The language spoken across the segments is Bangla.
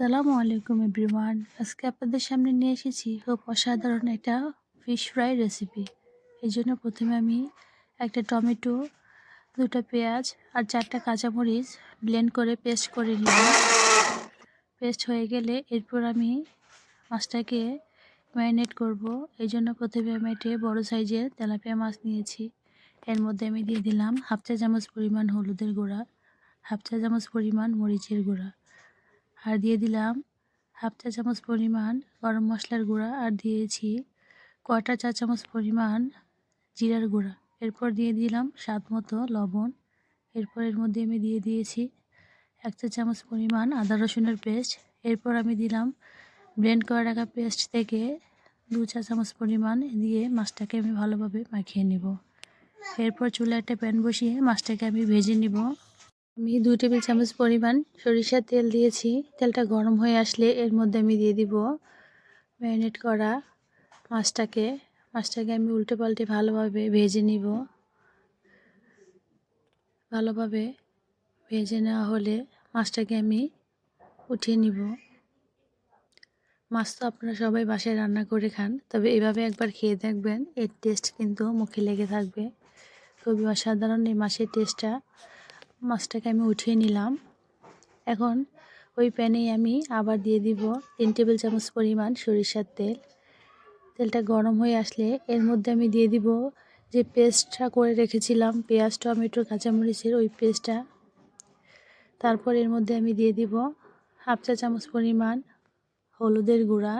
আসসালামু আলাইকুম এভরিওয়ান। আজকে আপনাদের সামনে নিয়ে এসেছি খুব অসাধারণ একটা ফিশ ফ্রাই রেসিপি। এই জন্য প্রথমে আমি একটা টমেটো, দুটো পেঁয়াজ আর 4টা কাঁচামরিচ ব্লেন্ড করে পেস্ট করে নিলাম। পেস্ট হয়ে গেলে এরপর আমি মাছটাকে ম্যারিনেট করব। এই জন্য প্রথমে আমি একটা বড়ো সাইজের তেলাপিয়া মাছ নিয়েছি। এর মধ্যে আমি দিয়ে দিলাম হাফ চা চামচ পরিমাণ হলুদের গুঁড়া, হাফ চা চামচ পরিমাণ মরিচের গুঁড়া, আর দিয়ে দিলাম হাফ চা চামচ পরিমাণ গরম মশলার গুঁড়া, আর দিয়েছি কোয়ার্টার চা চামচ পরিমাণ জিরার গুঁড়া। এরপর দিয়ে দিলাম স্বাদ মতো লবণ। এরপর এর মধ্যে আমি দিয়ে দিয়েছি 1 চা চামচ পরিমাণ আদা রসুনের পেস্ট। এরপর আমি দিলাম ব্লেন্ড করে রাখা পেস্ট থেকে 2 চা চামচ পরিমাণ দিয়ে মাছটাকে আমি ভালোভাবে মাখিয়ে নেব। এরপর চুলায় একটা প্যান বসিয়ে মাছটাকে আমি ভেজে নিব। আমি 2 টেবিল চামচ পরিমাণ সরিষার তেল দিয়েছি। তেলটা গরম হয়ে আসলে এর মধ্যে আমি দিয়ে দিব ম্যারিনেট করা মাছটাকে আমি উল্টে পাল্টে ভালোভাবে ভেজে নিব। ভালোভাবে ভেজে নেওয়া হলে মাছটাকে আমি উঠিয়ে নিব। মাছ তো আপনারা সবাই বাসায় রান্না করে খান, তবে এভাবে একবার খেয়ে দেখবেন, এর টেস্ট কিন্তু মুখে লেগে থাকবে। খুবই অসাধারণ এই মাছের টেস্টটা। মাছটাকে আমি উঠিয়ে নিলাম। এখন ওই প্যানেই আমি আবার দিয়ে দিব 3 টেবিল চামচ পরিমাণ সরিষার তেল। তেলটা গরম হয়ে আসলে এর মধ্যে আমি দিয়ে দিব যে পেস্টটা করে রেখেছিলাম পেঁয়াজ, টমেটো, কাঁচামরিচের, ওই পেস্টটা। তারপর এর মধ্যে আমি দিয়ে দিব হাফ চা চামচ পরিমাণ হলুদের গুঁড়া,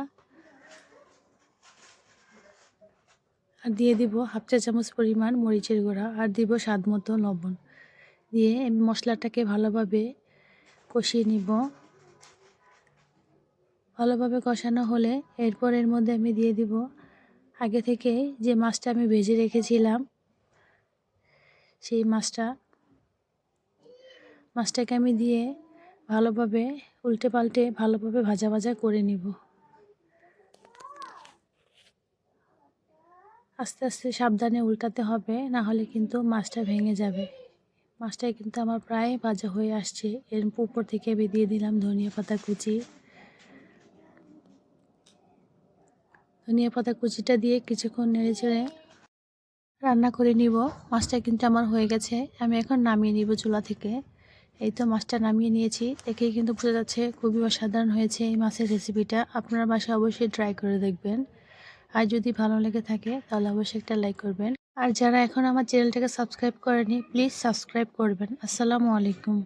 আর দিয়ে দিব হাফ চা চামচ পরিমাণ মরিচের গুঁড়া, আর দিব স্বাদ মতো লবণ। দিয়ে আমি মশলাটাকে ভালোভাবে কষিয়ে নিব। ভালোভাবে কষানো হলে এরপর এর মধ্যে আমি দিয়ে দিব আগে থেকে যে মাছটা আমি ভেজে রেখেছিলাম, সেই মাছটাকে আমি দিয়ে ভালোভাবে উল্টে পাল্টে ভালোভাবে ভাজা ভাজা করে নিব। আস্তে আস্তে সাবধানে উল্টাতে হবে, না হলে কিন্তু মাছটা ভেঙে যাবে। মাছটা কিন্তু আমার প্রায় ভাজা হয়ে আসছে। এর উপর থেকে আমি দিয়ে দিলাম ধনিয়া পাতা কুচি। ধনিয়া পাতা কুচিটা দিয়ে কিছুক্ষণ নেড়েচেড়ে রান্না করে নিব। মাছটা কিন্তু আমার হয়ে গেছে। আমি এখন নামিয়ে নিব চুলা থেকে। এই তো মাছটা নামিয়ে নিয়েছি। দেখেই কিন্তু বোঝা যাচ্ছে খুবই অসাধারণ হয়েছে এই মাছের রেসিপিটা। আপনারা বাসায় অবশ্যই ট্রাই করে দেখবেন। আর যদি ভালো লেগে থাকে তাহলে অবশ্যই একটা লাইক করবেন। আর যারা এখন আমার চ্যানেলটাকে সাবস্ক্রাইব করেনি, প্লিজ সাবস্ক্রাইব করবেন। আসসালামু আলাইকুম।